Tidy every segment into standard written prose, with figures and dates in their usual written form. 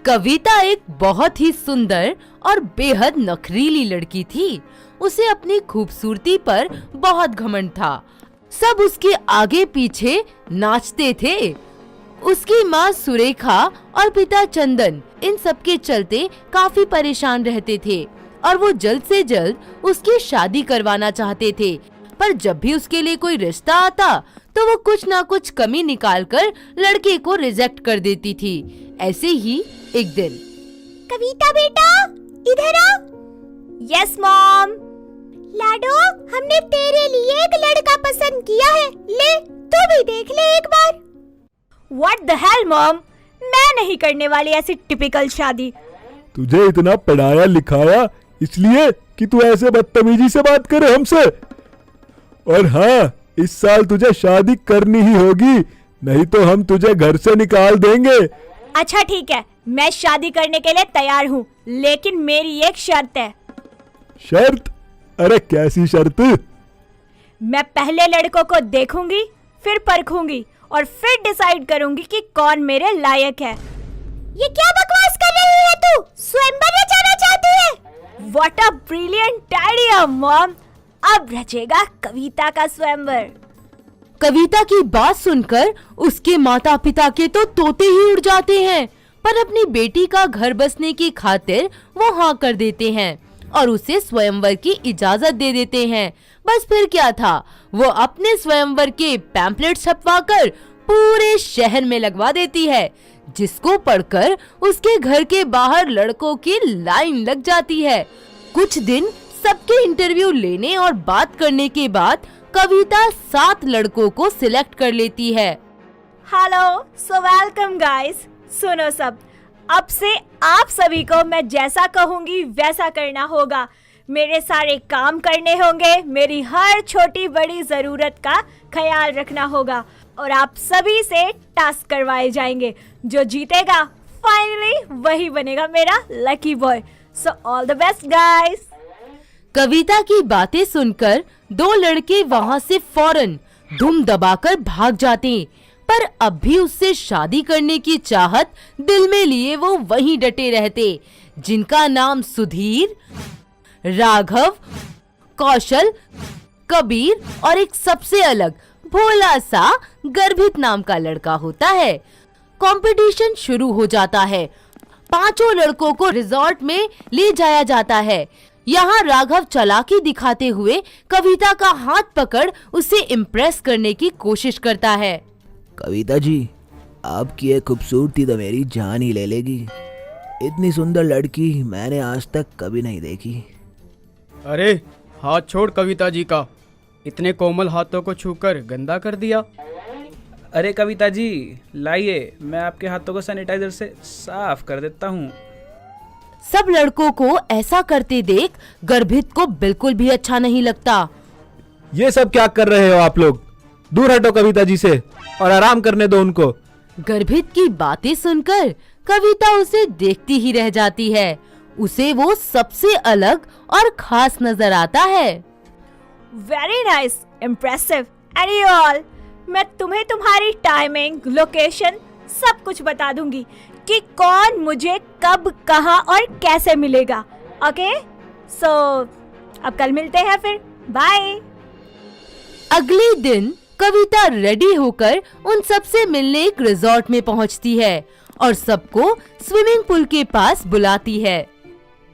कविता एक बहुत ही सुंदर और बेहद नखरीली लड़की थी। उसे अपनी खूबसूरती पर बहुत घमंड था। सब उसके आगे पीछे नाचते थे। उसकी माँ सुरेखा और पिता चंदन इन सब के चलते काफी परेशान रहते थे और वो जल्द से जल्द उसकी शादी करवाना चाहते थे। पर जब भी उसके लिए कोई रिश्ता आता तो वो कुछ ना कुछ कमी निकालकर लड़के को रिजेक्ट कर देती थी। ऐसे ही एक दिन, कविता बेटा इधर आ। Yes mom. लाडो, हमने तेरे लिए एक लड़का पसंद किया है, ले तू भी देख ले एक बार। व्हाट द हेल मॉम, मैं नहीं करने वाली ऐसी टिपिकल शादी। तुझे इतना पढ़ाया लिखाया इसलिए कि तू ऐसे बदतमीजी से बात करे हमसे? और हाँ, इस साल तुझे शादी करनी ही होगी, नहीं तो हम तुझे घर से निकाल देंगे। अच्छा ठीक है, मैं शादी करने के लिए तैयार हूँ, लेकिन मेरी एक शर्त है। शर्त? अरे कैसी शर्त? मैं पहले लड़कों को देखूंगी, फिर परखूंगी और फिर डिसाइड करूंगी कि कौन मेरे लायक है। ये क्या बकवास कर रही है तू? स्वयंवर रचाना चाहती है? What a brilliant idea, mom. अब रचेगा कविता का स्वयंवर। कविता की बात सुनकर उसके माता पिता के तो तोते ही उड़ जाते हैं, पर अपनी बेटी का घर बसने की खातिर वो हाँ कर देते हैं और उसे स्वयंवर की इजाजत दे देते हैं। बस फिर क्या था, वो अपने स्वयंवर के पैम्पलेट छपवाकर पूरे शहर में लगवा देती है, जिसको पढ़कर उसके घर के बाहर लड़कों की लाइन लग जाती है। कुछ दिन सबके इंटरव्यू लेने और बात करने के बाद कविता 7 लड़कों को सिलेक्ट कर लेती है। Hello, so welcome guys. सुनो सब, अब से आप सभी को मैं जैसा कहूंगी वैसा करना होगा। मेरे सारे काम करने होंगे, मेरी हर छोटी बड़ी जरूरत का ख्याल रखना होगा और आप सभी से टास्क करवाए जाएंगे। जो जीतेगा फाइनली वही बनेगा मेरा lucky boy. So all the best guys. Kavita की बातें सुनकर 2 लड़के वहाँ से फौरन धूम दबाकर भाग जाते, पर अब भी उससे शादी करने की चाहत दिल में लिए वो वहीं डटे रहते, जिनका नाम सुधीर, राघव, कौशल, कबीर और एक सबसे अलग भोला सा गर्भित नाम का लड़का होता है। कंपटीशन शुरू हो जाता है। 5 लड़कों को रिजॉर्ट में ले जाया जाता है। यहाँ राघव चालाकी दिखाते हुए कविता का हाथ पकड़ उसे इम्प्रेस करने की कोशिश करता है। कविता जी, आपकी ये खूबसूरती तो मेरी जान ही ले लेगी। इतनी सुंदर लड़की मैंने आज तक कभी नहीं देखी। अरे हाथ छोड़ कविता जी का, इतने कोमल हाथों को छूकर गंदा कर दिया। अरे कविता जी, लाइए मैं आपके हाथों को सैनिटाइजर से साफ कर देता हूँ। सब लड़कों को ऐसा करते देख गर्भित को बिल्कुल भी अच्छा नहीं लगता। ये सब क्या कर रहे हो आप लोग? दूर हटो कविता जी से और आराम करने दो उनको। गर्भित की बातें सुनकर कविता उसे देखती ही रह जाती है। उसे वो सबसे अलग और खास नजर आता है। Very nice, impressive and you all. मैं तुम्हें तुम्हारी टाइमिंग, लोकेशन सब कुछ बता दूंगी कि कौन मुझे कब, कहां और कैसे मिलेगा। ओके, सो अब कल मिलते हैं फिर, बाय। अगले दिन कविता रेडी होकर उन सब से मिलने एक रिजॉर्ट में पहुंचती है और सबको स्विमिंग पूल के पास बुलाती है।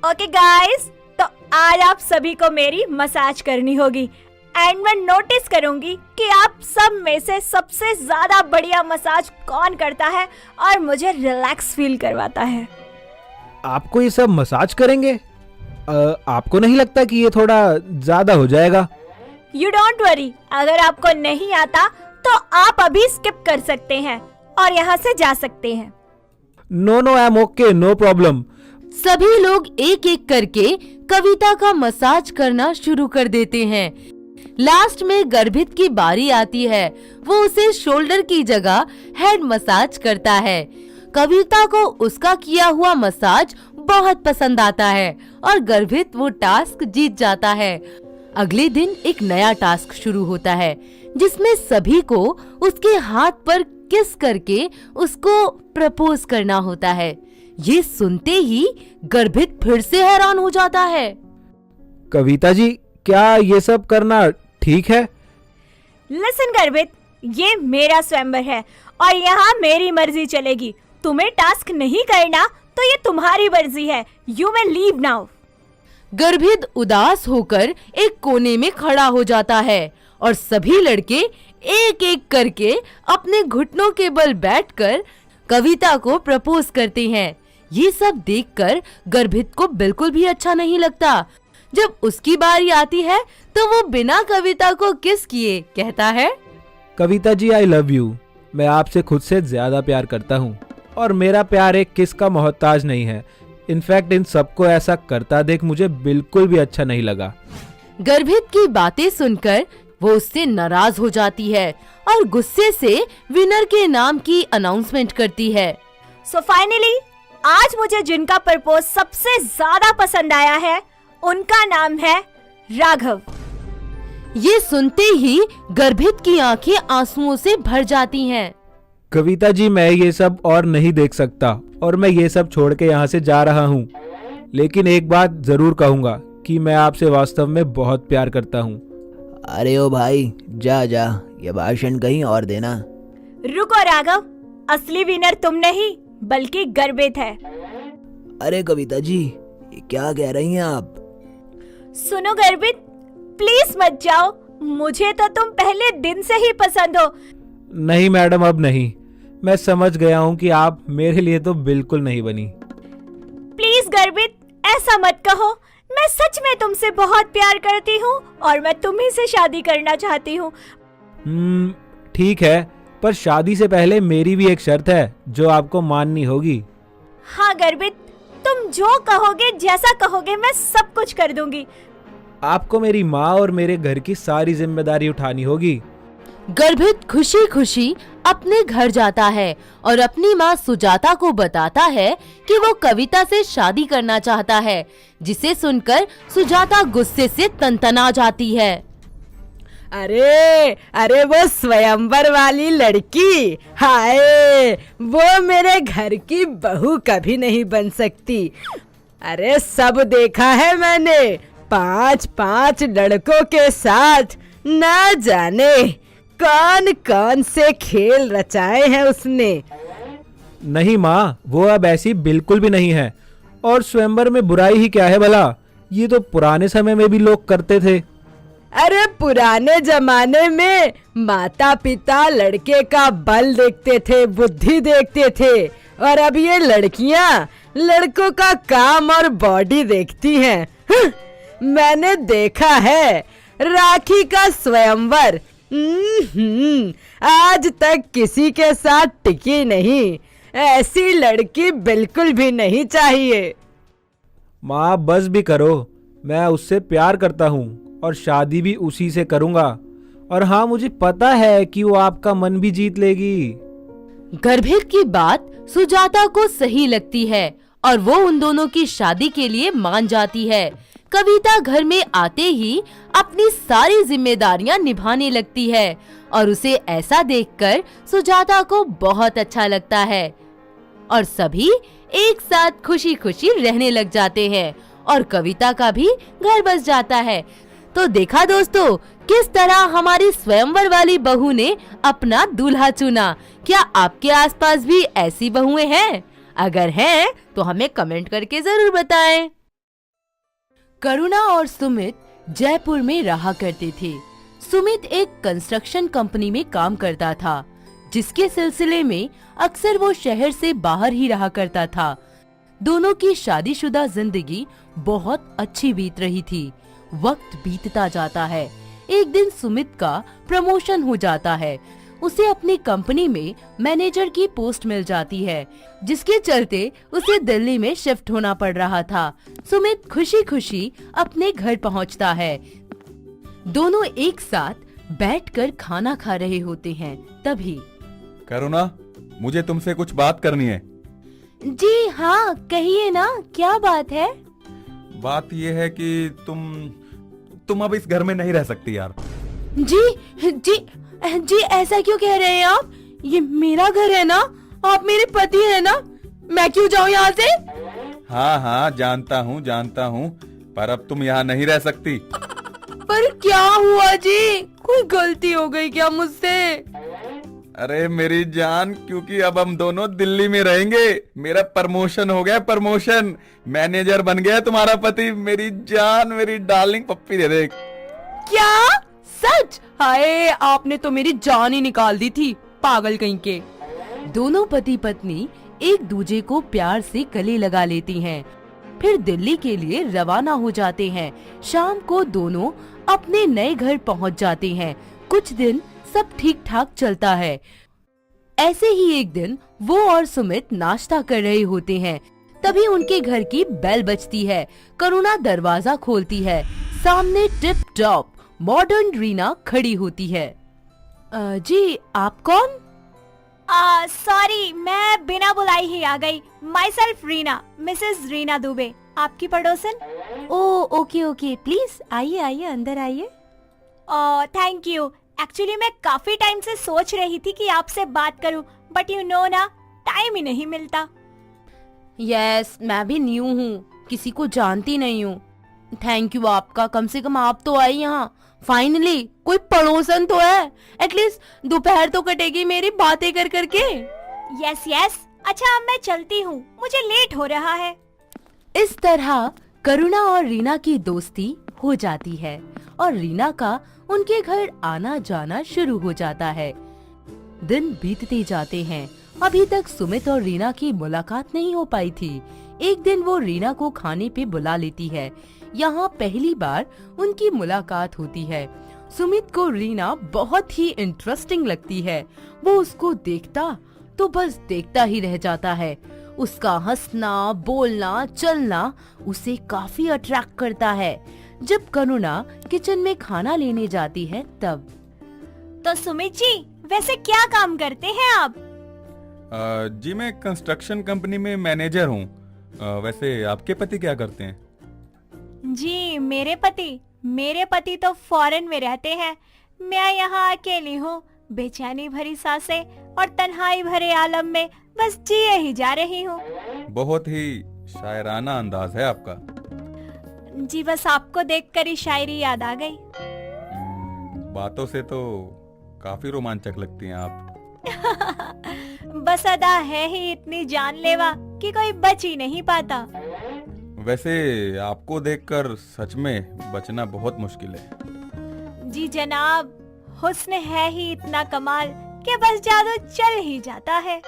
ओके गाइस, तो आज आप सभी को मेरी मसाज करनी होगी एंड मैं नोटिस करूंगी कि आप सब में से सबसे ज्यादा बढ़िया मसाज कौन करता है और मुझे रिलैक्स फील करवाता है। आपको ये सब मसाज करेंगे? आपको नहीं लगता कि ये थोड़ा ज्यादा हो जाएगा? यू डोंट वरी, अगर आपको नहीं आता तो आप अभी स्किप कर सकते हैं और यहाँ से जा सकते हैं। No I am okay, no problem. सभी लोग एक एक करके कविता का मसाज करना शुरू कर देते हैं। लास्ट में गर्भित की बारी आती है। वो उसे शोल्डर की जगह हेड मसाज करता है। कविता को उसका किया हुआ मसाज बहुत पसंद आता है और गर्भित वो टास्क जीत जाता है। अगले दिन एक नया टास्क शुरू होता है, जिसमें सभी को उसके हाथ पर किस करके उसको प्रपोज करना होता है। ये सुनते ही गर्भित फिर से हैरान हो जाता है। कविता जी, क्या ये सब करना ठीक है? लिसन गर्भित, ये मेरा स्वयंवर है और यहाँ मेरी मर्जी चलेगी। तुम्हें टास्क नहीं करना तो ये तुम्हारी मर्जी है। You may leave now. गर्भित उदास होकर एक कोने में खड़ा हो जाता है और सभी लड़के एक एक करके अपने घुटनों के बल बैठकर कविता को प्रपोज करते हैं। ये सब देखकर गर्भित को बिल्कुल भी अच्छा नहीं लगता। जब उसकी बारी आती है तो वो बिना कविता को किस किए कहता है, कविता जी, आई लव यू। मैं आपसे खुद से ज्यादा प्यार करता हूँ और मेरा प्यार एक किस का मोहताज नहीं है। इनफैक्ट इन सबको ऐसा करता देख मुझे बिल्कुल भी अच्छा नहीं लगा। गर्भित की बातें सुनकर वो उससे नाराज हो जाती है और गुस्से से विनर के नाम की अनाउंसमेंट करती है। सो फाइनली आज मुझे जिनका प्रपोज सबसे ज्यादा पसंद आया है उनका नाम है राघव। ये सुनते ही गर्भित की आंखें आंसुओं से भर जाती हैं। कविता जी, मैं ये सब और नहीं देख सकता और मैं ये सब छोड़ के यहाँ से जा रहा हूँ। लेकिन एक बात जरूर कहूँगा कि मैं आपसे वास्तव में बहुत प्यार करता हूँ। अरे ओ भाई, जा जा, ये भाषण कहीं और देना। रुको राघव, असली विनर तुम नहीं बल्कि गर्भित है। अरे कविता जी, ये क्या कह रही हैं आप? सुनो गर्भित, प्लीज मत जाओ। मुझे तो तुम पहले दिन से ही पसंद हो। नहीं मैडम, अब नहीं। मैं समझ गया हूँ कि आप मेरे लिए तो बिल्कुल नहीं बनी। प्लीज गर्भित, ऐसा मत कहो। मैं सच में तुमसे बहुत प्यार करती हूँ और मैं तुम्ही से शादी करना चाहती हूँ। ठीक है, पर शादी से पहले मेरी भी एक शर्त है जो आपको माननी होगी। हाँ गर्भित, तुम जो कहोगे, जैसा कहोगे, मैं सब कुछ कर दूंगी। आपको मेरी माँ और मेरे घर की सारी जिम्मेदारी उठानी होगी। गर्भित खुशी खुशी अपने घर जाता है और अपनी माँ सुजाता को बताता है कि वो कविता से शादी करना चाहता है, जिसे सुनकर सुजाता गुस्से से तनतना जाती है। अरे अरे, वो स्वयंवर वाली लड़की, हाय, वो मेरे घर की बहू कभी नहीं बन सकती। अरे सब देखा है मैंने, 5-5 लड़कों के साथ ना जाने कौन कौन से खेल रचाए हैं उसने। नहीं माँ, वो अब ऐसी बिल्कुल भी नहीं है। और स्वयंवर में बुराई ही क्या है भला? ये तो पुराने समय में भी लोग करते थे। अरे पुराने जमाने में माता पिता लड़के का बल देखते थे, बुद्धि देखते थे, और अब ये लड़कियां लड़कों का काम और बॉडी देखती हैं। मैंने देखा है राखी का स्वयंवर, आज तक किसी के साथ टिकी नहीं। ऐसी लड़की बिल्कुल भी नहीं चाहिए। माँ बस भी करो, मैं उससे प्यार करता हूँ और शादी भी उसी से करूँगा। और हाँ, मुझे पता है कि वो आपका मन भी जीत लेगी। गर्भित की बात सुजाता को सही लगती है और वो उन दोनों की शादी के लिए मान जाती है। कविता घर में आते ही अपनी सारी जिम्मेदारियां निभाने लगती है और उसे ऐसा देखकर सुजाता को बहुत अच्छा लगता है और सभी एक साथ खुशी खुशी रहने लग जाते हैं और कविता का भी घर बस जाता है। तो देखा दोस्तों, किस तरह हमारी स्वयंवर वाली बहू ने अपना दूल्हा चुना। क्या आपके आसपास भी ऐसी बहुएं हैं? अगर हैं तो हमें कमेंट करके जरूर बताएं। करुणा और सुमित जयपुर में रहा करते थे। सुमित एक कंस्ट्रक्शन कंपनी में काम करता था, जिसके सिलसिले में अक्सर वो शहर से बाहर ही रहा करता था। दोनों की शादीशुदा जिंदगी बहुत अच्छी बीत रही थी। वक्त बीतता जाता है। एक दिन सुमित का प्रमोशन हो जाता है। उसे अपनी कंपनी में मैनेजर की पोस्ट मिल जाती है, जिसके चलते उसे दिल्ली में शिफ्ट होना पड़ रहा था। सुमित खुशी खुशी अपने घर पहुंचता है। दोनों एक साथ बैठकर खाना खा रहे होते हैं। तभी करुणा, मुझे तुमसे कुछ बात करनी है। जी हाँ, कहिए ना, क्या बात है? बात ये है कि तुम अब इस घर में नहीं रह सकती यार। जी जी जी, ऐसा क्यों कह रहे हैं आप? ये मेरा घर है ना, आप मेरे पति है ना, मैं क्यों जाऊं यहाँ से? हाँ हाँ जानता हूँ, पर अब तुम यहाँ नहीं रह सकती। पर क्या हुआ जी? कोई गलती हो गई क्या मुझसे? अरे मेरी जान, क्योंकि अब हम दोनों दिल्ली में रहेंगे। मेरा प्रमोशन हो गया, प्रमोशन। मैनेजर बन गया तुम्हारा पति। मेरी जान, मेरी डार्लिंग पप्पी दे दे। क्या? सच? हाय, आपने तो मेरी जान ही निकाल दी थी, पागल कहीं के। दोनों पति पत्नी एक दूजे को प्यार से गले लगा लेती हैं, फिर दिल्ली के लिए रवाना हो जाते हैं। शाम को दोनों अपने नए घर पहुंच जाते हैं। कुछ दिन सब ठीक ठाक चलता है। ऐसे ही एक दिन वो और सुमित नाश्ता कर रहे होते हैं, तभी उनके घर की बेल बजती है। करुणा दरवाजा खोलती है। सामने टिप टॉप मॉडर्न रीना खड़ी होती है। जी, आप कौन? सॉरी, मैं बिना बुलाई ही आ गई। My self Reena, Mrs Reena Dubey, आपकी पड़ोसन। ओह ओके, प्लीज आइए आइए, अंदर आइए। Thank you. एक्चुअली मैं काफी टाइम से सोच रही थी कि आपसे बात करूं, बट यू नो ना, टाइम ही नहीं मिलता। यस, मैं भी न्यू हूँ, किसी को जानती नहीं हूँ। थैंक यू आपका, कम से कम आप तो आई यहाँ। फाइनली कोई पड़ोसन तो है, एटलीस्ट दोपहर तो कटेगी मेरी बातें कर करके। यस। अच्छा, अब मैं चलती हूँ, मुझे लेट हो रहा है। इस तरह करुणा और रीना की दोस्ती हो जाती है और रीना का उनके घर आना जाना शुरू हो जाता है। दिन बीतते जाते हैं। अभी तक सुमित और रीना की मुलाकात नहीं हो पाई थी। एक दिन वो रीना को खाने पे बुला लेती है। यहाँ पहली बार उनकी मुलाकात होती है। सुमित को रीना बहुत ही इंटरेस्टिंग लगती है। वो उसको देखता तो बस देखता ही रह जाता है। उसका हंसना, बोलना, चलना उसे काफी अट्रैक्ट करता है। जब करुणा किचन में खाना लेने जाती है तब। तो सुमित जी, वैसे क्या काम करते हैं आप? जी मैं कंस्ट्रक्शन कंपनी में मैनेजर हूँ। वैसे आपके पति क्या करते हैं? जी, मेरे पति तो फॉरेन में रहते हैं। मैं यहाँ अकेली हूँ, बेचैनी भरी सांसें और तन्हाई भरे आलम में बस जिए ही जा रही हूँ। बहुत ही शायराना अंदाज है आपका। जी, बस आपको देखकर ही शायरी याद आ गई। बातों से तो काफी रोमांचक लगती हैं आप। बस अदा है ही इतनी जानलेवा कि कोई बच ही नहीं पाता। वैसे आपको देखकर सच में बचना बहुत मुश्किल है। जी जनाब, हुस्न है ही इतना कमाल कि बस जादू चल ही जाता है।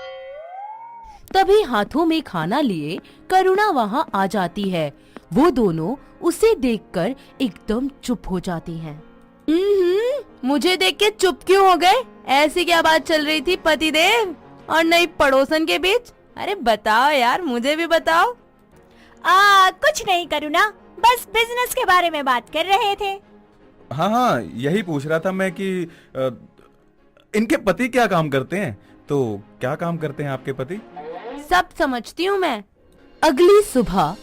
तभी हाथों में खाना लिए करुणा वहाँ आ जाती है। वो दोनों उसे देखकर एकदम चुप हो जाती हैं। मुझे देख के चुप क्यों हो गए? ऐसी क्या बात चल रही थी पतिदेव और नई पड़ोसन के बीच? अरे बताओ यार, मुझे भी बताओ। कुछ नहीं करुणा, बस बिजनेस के बारे में बात कर रहे थे। हाँ, यही पूछ रहा था मैं कि इनके पति क्या काम करते हैं। तो क्या काम करते हैं आपके पति? सब समझती हूँ मैं। अगली सुबह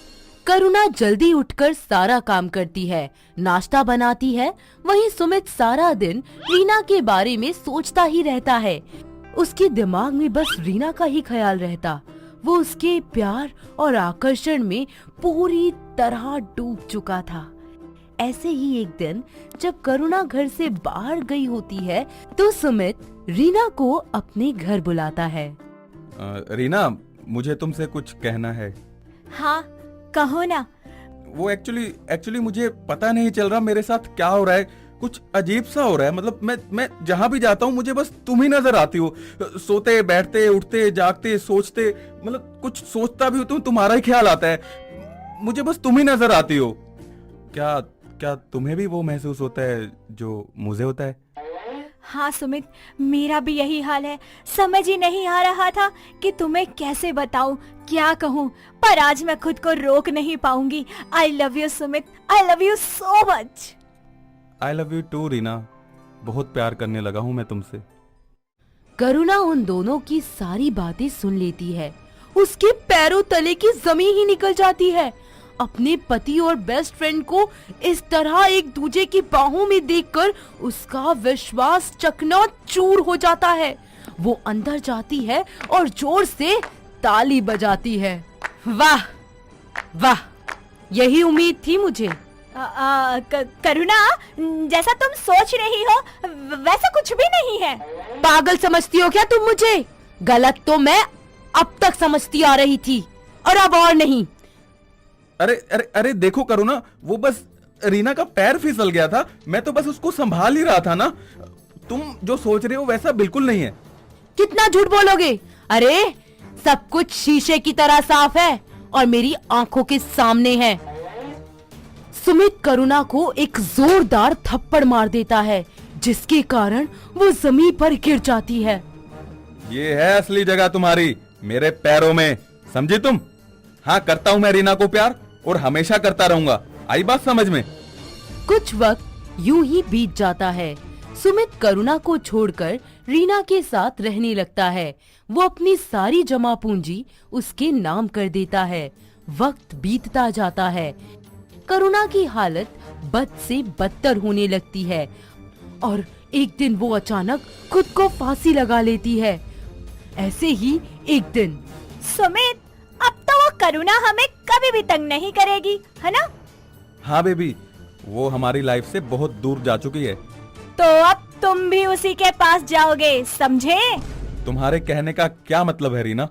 करुणा जल्दी उठकर सारा काम करती है, नाश्ता बनाती है। वहीं सुमित सारा दिन रीना के बारे में सोचता ही रहता है। उसके दिमाग में बस रीना का ही ख्याल रहता। वो उसके प्यार और आकर्षण में पूरी तरह डूब चुका था। ऐसे ही एक दिन जब करुणा घर से बाहर गई होती है तो सुमित रीना को अपने घर बुलाता है। रीना, मुझे तुमसे कुछ कहना है। हाँ, कहो ना। वो एक्चुअली मुझे पता नहीं चल रहा मेरे साथ क्या हो रहा है। कुछ अजीब सा हो रहा है। मतलब मैं जहाँ भी जाता हूँ मुझे बस तुम ही नजर आती हो। सोते बैठते उठते जागते सोचते, मतलब कुछ सोचता भी हो तो तुम्हारा ही ख्याल आता है। मुझे बस तुम ही नजर आती हो। क्या तुम्हें भी वो महसूस होता है जो मुझे होता है? हाँ सुमित, मेरा भी यही हाल है। समझ ही नहीं आ रहा था कि तुम्हें कैसे बताऊं, क्या कहूं, पर आज मैं खुद को रोक नहीं पाऊंगी। I love you Sumit, I love you so much. I love you too Reena, बहुत प्यार करने लगा हूं मैं तुमसे। करुणा उन दोनों की सारी बातें सुन लेती है। उसके पैरों तले की जमीन ही निकल जाती है। अपने पति और बेस्ट फ्रेंड को इस तरह एक दूजे की बाहों में देखकर उसका विश्वास चकनाचूर हो जाता है। वो अंदर जाती है और जोर से ताली बजाती है। वाह वाह, यही उम्मीद थी मुझे। करुणा, जैसा तुम सोच रही हो वैसा कुछ भी नहीं है। पागल समझती हो क्या तुम मुझे? गलत तो मैं अब तक समझती आ रही थी, और अब और नहीं। अरे अरे अरे देखो करुणा, वो बस रीना का पैर फिसल गया था, मैं तो बस उसको संभाल ही रहा था ना। तुम जो सोच रहे हो वैसा बिल्कुल नहीं है। कितना झूठ बोलोगे? अरे सब कुछ शीशे की तरह साफ है और मेरी आंखों के सामने है। सुमित करुणा को एक जोरदार थप्पड़ मार देता है, जिसके कारण वो जमीन पर गिर जाती है। ये है असली जगह तुम्हारी, मेरे पैरों में, समझी तुम? हाँ, करता हूँ मैं रीना को प्यार, और हमेशा करता रहूंगा। आई बात समझ में? कुछ वक्त यूं ही बीत जाता है। सुमित करुणा को छोड़कर रीना के साथ रहने लगता है। वो अपनी सारी जमा पूंजी उसके नाम कर देता है। वक्त बीतता जाता है। करुणा की हालत बद से बदतर होने लगती है और एक दिन वो अचानक खुद को फांसी लगा लेती है। ऐसे ही एक दिन। सुमित, अब तो वो करुणा हमें कभी भी तंग नहीं करेगी, है ना? हाँ बेबी, वो हमारी लाइफ से बहुत दूर जा चुकी है। तो अब तुम भी उसी के पास जाओगे, समझे? तुम्हारे कहने का क्या मतलब है रीना?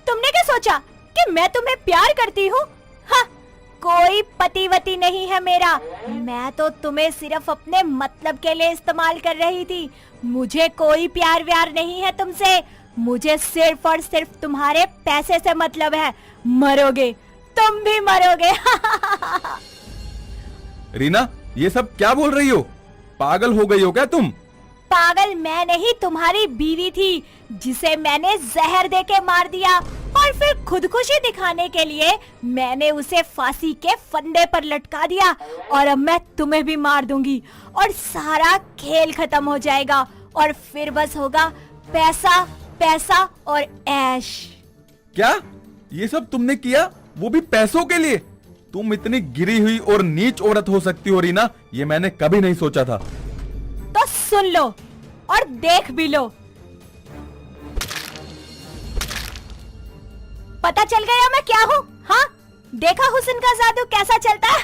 तुमने क्या सोचा कि मैं तुम्हें प्यार करती हूँ? हाँ, कोई पतिवती नहीं है मेरा। मैं तो तुम्हें सिर्फ अपने मतलब के लिए इस्तेमाल कर रही थी। मुझे कोई प्यार व्यार नहीं है तुमसे। मुझे सिर्फ और सिर्फ तुम्हारे पैसे से मतलब है। मरोगे, तुम भी मरोगे। रीना, ये सब क्या बोल रही हो? पागल हो गई हो क्या तुम? पागल मैं नहीं, तुम्हारी बीवी थी, जिसे मैंने जहर देके मार दिया और फिर खुदकुशी दिखाने के लिए मैंने उसे फांसी के फंदे पर लटका दिया। और अब मैं तुम्हें भी मार दूंगी और सारा खेल खत्म हो जाएगा और फिर बस होगा पैसा पैसा और ऐश। क्या ये सब तुमने किया, वो भी पैसों के लिए? तुम इतनी गिरी हुई और नीच औरत हो सकती हो रीना, ये मैंने कभी नहीं सोचा था। तो सुन लो और देख भी लो। पता चल गया मैं क्या हूँ? हाँ, देखा हुस्न का जादू कैसा चलता है?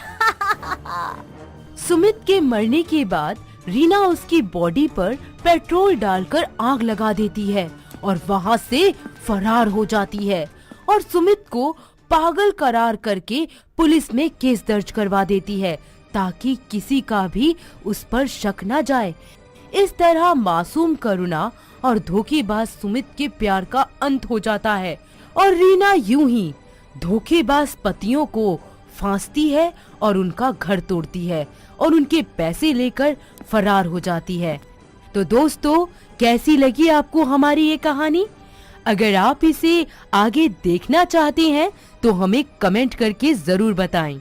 सुमित के मरने के बाद रीना उसकी बॉडी पर पेट्रोल डालकर आग लगा देती है और वहाँ से फरार हो जाती है और सुमित को पागल करार करके पुलिस में केस दर्ज करवा देती है ताकि किसी का भी उस पर शक न जाए। इस तरह मासूम करुणा और धोखेबाज सुमित के प्यार का अंत हो जाता है और रीना यूं ही धोखेबाज पतियों को फांसती है और उनका घर तोड़ती है और उनके पैसे लेकर फरार हो जाती है। तो दोस्तों, कैसी लगी आपको हमारी ये कहानी? अगर आप इसे आगे देखना चाहते हैं तो हमें कमेंट करके जरूर बताएं।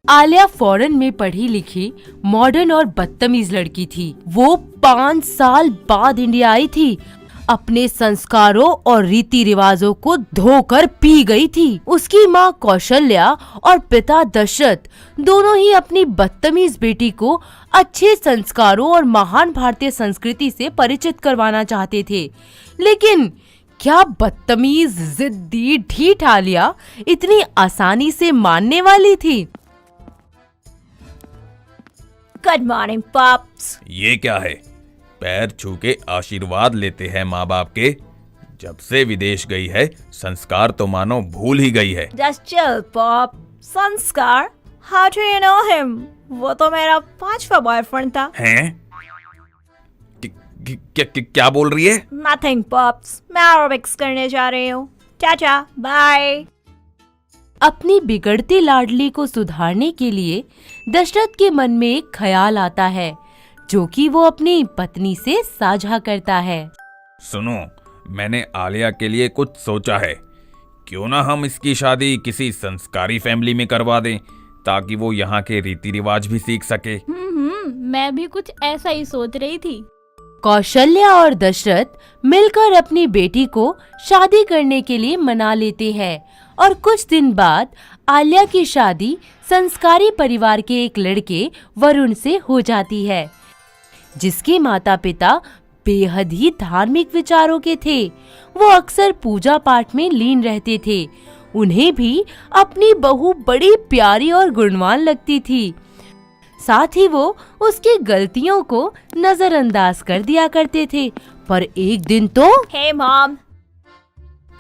आलिया फॉरेन में पढ़ी लिखी, मॉडर्न और बदतमीज लड़की थी। वो 5 साल बाद इंडिया आई थी। अपने संस्कारों और रीति रिवाजों को धोकर पी गई थी। उसकी माँ कौशल्या और पिता दशरथ दोनों ही अपनी बदतमीज बेटी को अच्छे संस्कारों और महान भारतीय संस्कृति से परिचित करवाना चाहते थे, लेकिन क्या बदतमीज, जिद्दी, ढीठ आलिया इतनी आसानी से मानने वाली थी? Good morning pops. ये क्या है? पैर छू के आशीर्वाद लेते हैं माँ बाप के। जब से विदेश गई है संस्कार तो मानो भूल ही गई है। Just chill pop. Sanskar? How do you know him? वो तो मेरा 5वां बॉयफ्रेंड था। हैं? क्या बोल रही है? नथिंग पॉप्स, मैं एरोबिक्स करने जा रही हूँ। चाचा बाय। अपनी बिगड़ती लाडली को सुधारने के लिए दशरथ के मन में एक ख्याल आता है जो कि वो अपनी पत्नी से साझा करता है। सुनो, मैंने आलिया के लिए कुछ सोचा है। क्यों ना हम इसकी शादी किसी संस्कारी फैमिली में करवा दें ताकि वो यहाँ के रीति रिवाज भी सीख सके। मैं भी कुछ ऐसा ही सोच रही थी। कौशल्या और दशरथ मिलकर अपनी बेटी को शादी करने के लिए मना लेते हैं और कुछ दिन बाद आलिया की शादी संस्कारी परिवार के एक लड़के वरुण से हो जाती है, जिसके माता पिता बेहद ही धार्मिक विचारों के थे। वो अक्सर पूजा पाठ में लीन रहते थे। उन्हें भी अपनी बहू बड़ी प्यारी और गुणवान लगती थी। साथ ही वो उसकी गलतियों को नजरअंदाज कर दिया करते थे। पर एक दिन तो Hey mom,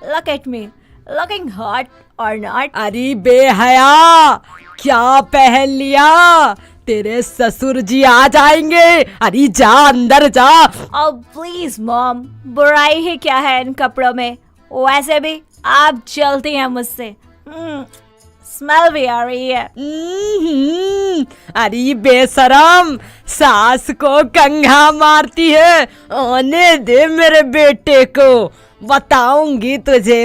look at me, looking hot or not? अरे बेहया, क्या पहन लिया? तेरे ससुर जी आ जाएंगे। अरे जा अंदर जा। Oh please mom, बुराई ही क्या है इन कपड़ों में? वैसे भी आप जलती हैं मुझसे। स्मेल भी आ रही है। अरे बेशरम, सास को कंघा मारती है। आने दे मेरे बेटे को, बताऊंगी तुझे।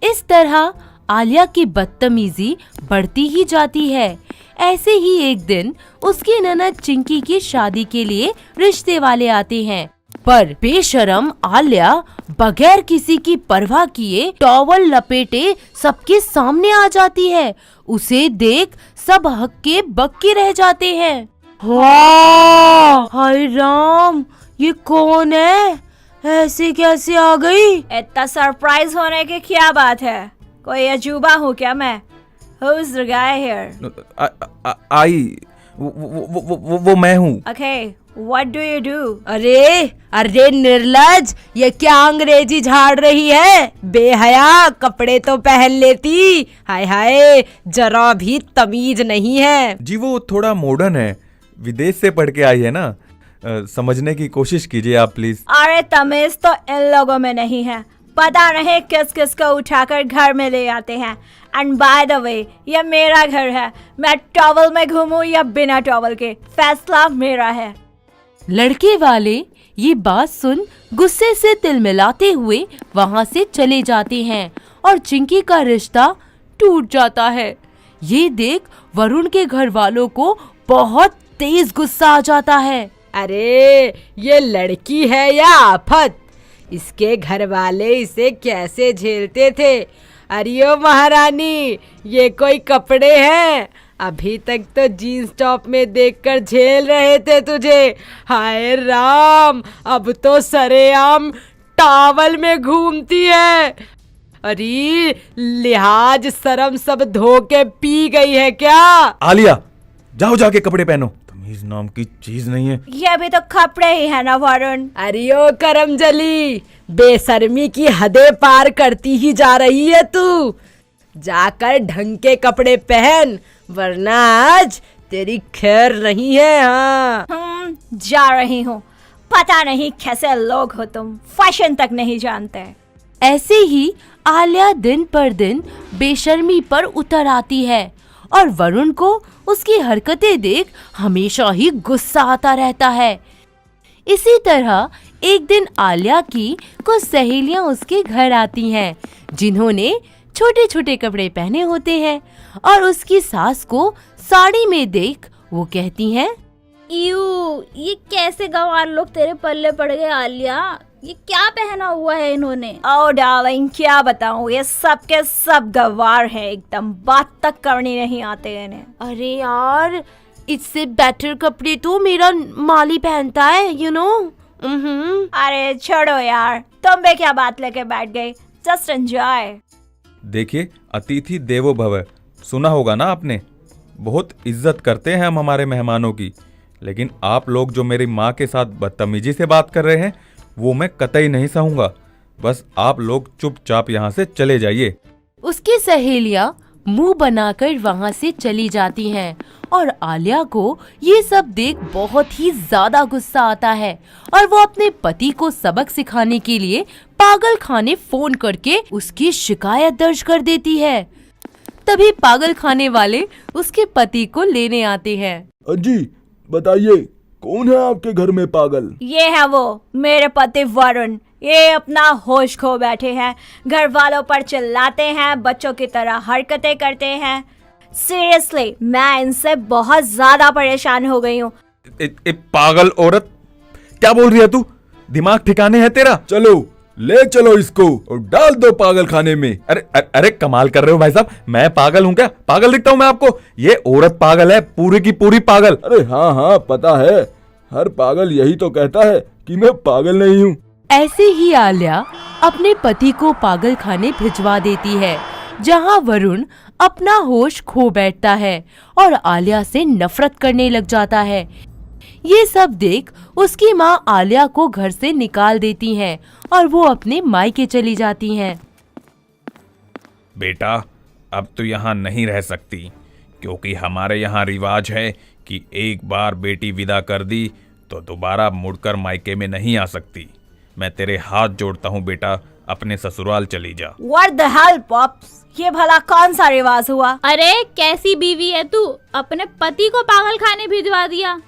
इस तरह आलिया की बदतमीजी बढ़ती ही जाती है। ऐसे ही एक दिन उसकी ननद चिंकी की शादी के लिए रिश्ते वाले आते हैं, पर बेशरम आलिया बगैर किसी की परवाह किए टॉवल लपेटे सबके सामने आ जाती है। उसे देख सब हक्के बक्के रह जाते हैं। वाह, हाय राम, ये कौन है? ऐसे कैसे आ गई? इतना सरप्राइज होने की क्या बात है? कोई अजूबा हूँ क्या मैं? Who's the guy here? आई वो मैं हूँ। Okay, what do you do? अरे निर्लज, ये क्या अंग्रेजी झाड़ रही है? बेहया, कपड़े तो पहन लेती। हाय हाय, जरा भी तमीज नहीं है। जी वो थोड़ा मॉडर्न है, विदेश से पढ़ के आई है ना, समझने की कोशिश कीजिए आप प्लीज। अरे तमीज तो इन लोगों में नहीं है। पता नहीं किस किस को उठाकर घर में ले आते हैं। एंड बाय द वे, ये मेरा घर है। मैं टॉवल में घूमूं या बिना टॉवल के, फैसला मेरा है। लड़के वाले ये बात सुन गुस्से से तिलमिलाते हुए वहाँ से चले जाते हैं और चिंकी का रिश्ता टूट जाता है। ये देख वरुण के घर वालों को बहुत तेज गुस्सा आ जाता है। अरे ये लड़की है या आफत? इसके घर वाले इसे कैसे झेलते थे? अरे ओ महारानी, ये कोई कपड़े हैं? अभी तक तो जीन्स टॉप में देखकर झेल रहे थे तुझे। हाय राम, अब तो सरेआम टॉवल में घूमती है। अरे लिहाज शर्म सब धो के पी गई है क्या? आलिया, जाओ जाके कपड़े पहनो, तमीज नाम की चीज नहीं है। ये भी तो कपड़े ही है ना वरुण। अरे ओ करमजली, बेशर्मी की हदें पार करती ही जा रही है तू। जाकर ढंग के कपड़े पहन, वरना आज तेरी खैर नहीं है। हाँ, जा रही हूँ। पता नहीं कैसे लोग हो तुम, फैशन तक नहीं जानते। ऐसे ही आलिया दिन पर दिन बेशर्मी पर उतर आती है और वरुण को उसकी हरकतें देख हमेशा ही गुस्सा आता रहता है। इसी तरह एक दिन आलिया की कुछ सहेलियां उसके घर आती हैं, जिन्होंने छोटे छोटे कपड़े पहने होते हैं, और उसकी सास को साड़ी में देख वो कहती हैं, यू, ये कैसे गंवार लोग तेरे पल्ले पड़ गए आलिया? ये क्या पहना हुआ है इन्होंने? ओ डार्लिंग, क्या बताऊं, ये सब के सब गवार हैं, एकदम बात तक करनी नहीं आते इन्हें। अरे यार, इससे बेटर कपड़े तो मेरा माली पहनता है, यू नो। अरे छोड़ो यार, तुम भी क्या बात लेके बैठ गई? Just enjoy. देखिए, अतिथि देवो भव, सुना होगा ना आपने। बहुत इज्जत करते हैं हम हमारे मेहमानों की, लेकिन आप लोग जो मेरी माँ के साथ बदतमीजी से बात कर रहे हैं, वो मैं कतई नहीं सहूंगा। बस आप लोग चुपचाप यहाँ से चले जाइए। उसकी सहेलियां मुंह बनाकर वहाँ से चली जाती हैं और आलिया को ये सब देख बहुत ही ज्यादा गुस्सा आता है और वो अपने पति को सबक सिखाने के लिए पागल खाने फोन करके उसकी शिकायत दर्ज कर देती है। तभी पागल खाने वाले उसके पति को लेने आते हैं। अजी बताइए, कौन है आपके घर में पागल? ये है वो, मेरे पति वरुण। ये अपना होश खो बैठे हैं, घर वालों पर चिल्लाते हैं, बच्चों की तरह हरकतें करते हैं। सीरियसली, मैं इनसे बहुत ज्यादा परेशान हो गई हूँ। पागल औरत, क्या बोल रही है तू? दिमाग ठिकाने है तेरा? चलो ले चलो इसको और डाल दो पागल खाने में। अरे कमाल कर रहे हो भाई साहब, मैं पागल हूँ क्या? पागल दिखता हूँ मैं आपको? ये औरत पागल है, पूरी की पूरी पागल। अरे हाँ हाँ पता है, हर पागल यही तो कहता है कि मैं पागल नहीं हूँ। ऐसे ही आलिया अपने पति को पागल खाने भिजवा देती है, जहां वरुण अपना होश खो बैठता है और आलिया से नफरत करने लग जाता है। ये सब देख उसकी माँ आलिया को घर से निकाल देती हैं और वो अपने मायके चली जाती हैं। बेटा, अब तो यहाँ नहीं रह सकती, क्योंकि हमारे यहाँ रिवाज है कि एक बार बेटी विदा कर दी तो दोबारा मुड़कर मायके में नहीं आ सकती। मैं तेरे हाथ जोड़ता हूँ बेटा, अपने ससुराल चली जा। What the hell, pops? ये भला कौन सा रिवाज हुआ? अरे कैसी बीवी है तू, अपने पति को पागल खाने भिजवा दिया।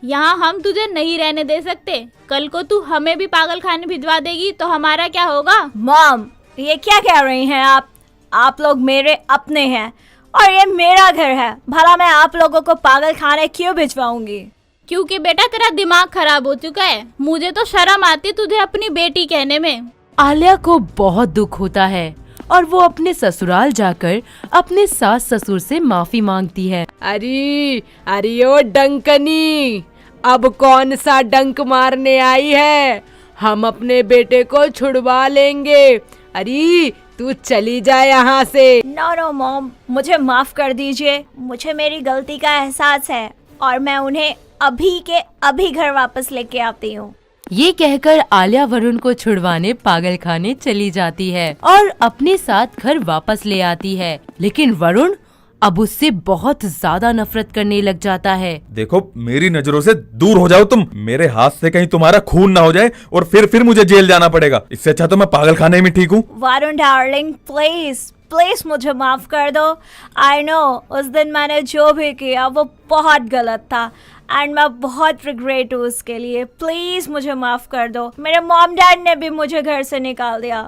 यहाँ हम तुझे नहीं रहने दे सकते। कल को तू हमें भी पागल खाने भिजवा देगी तो हमारा क्या होगा? मॉम, ये क्या कह रही हैं आप? आप लोग मेरे अपने हैं और ये मेरा घर है। भला मैं आप लोगों को पागल खाने क्यों भिजवाऊंगी? क्योंकि बेटा तेरा दिमाग खराब हो चुका है। मुझे तो शर्म आती तुझे अपनी बेटी कहने में। आलिया को बहुत दुख होता है और वो अपने ससुराल जाकर अपने सास ससुर से माफी मांगती है। अरे अरे ओ डंकनी, अब कौन सा डंक मारने आई है? हम अपने बेटे को छुड़वा लेंगे। अरे तू चली जा यहाँ से। नो मॉम, मुझे माफ कर दीजिए। मुझे मेरी गलती का एहसास है और मैं उन्हें अभी के अभी घर वापस लेके आती हूँ। ये कहकर आलिया वरुण को छुड़वाने पागल खाने चली जाती है और अपने साथ घर वापस ले आती है, लेकिन वरुण अब उससे बहुत ज्यादा नफरत करने लग जाता है। देखो, मेरी नजरों से दूर हो जाओ तुम। मेरे हाथ से कहीं तुम्हारा खून ना हो जाए और फिर मुझे जेल जाना पड़ेगा। इससे अच्छा तो मैं पागल खाने में ठीक हूँ। वरुण डार्लिंग, प्लीज मुझे माफ कर दो। आई नो उस दिन मैंने जो भी किया वो बहुत गलत था एंड मैं बहुत रिग्रेट हूँ उसके लिए। प्लीज मुझे माफ कर दो। मेरे मॉम डैड ने भी मुझे घर से निकाल दिया।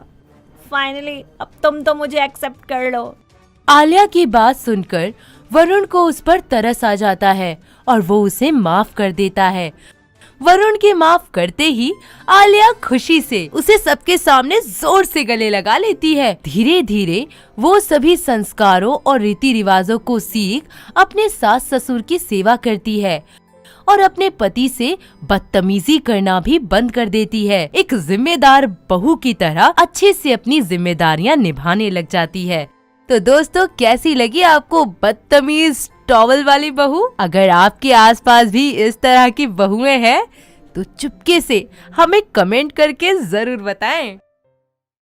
फाइनली अब तुम तो मुझे एक्सेप्ट कर लो। आलिया की बात सुनकर वरुण को उस पर तरस आ जाता है और वो उसे माफ कर देता है। वरुण के माफ करते ही आलिया खुशी से उसे सबके सामने जोर से गले लगा लेती है। धीरे धीरे वो सभी संस्कारों और रीति रिवाजों को सीख अपने सास ससुर की सेवा करती है और अपने पति से बदतमीजी करना भी बंद कर देती है। एक जिम्मेदार बहू की तरह अच्छे से अपनी जिम्मेदारियां निभाने लग जाती है। तो दोस्तों, कैसी लगी आपको बदतमीज टॉवल वाली बहू? अगर आपके आसपास भी इस तरह की बहुएं हैं तो चुपके से हमें कमेंट करके जरूर बताएं।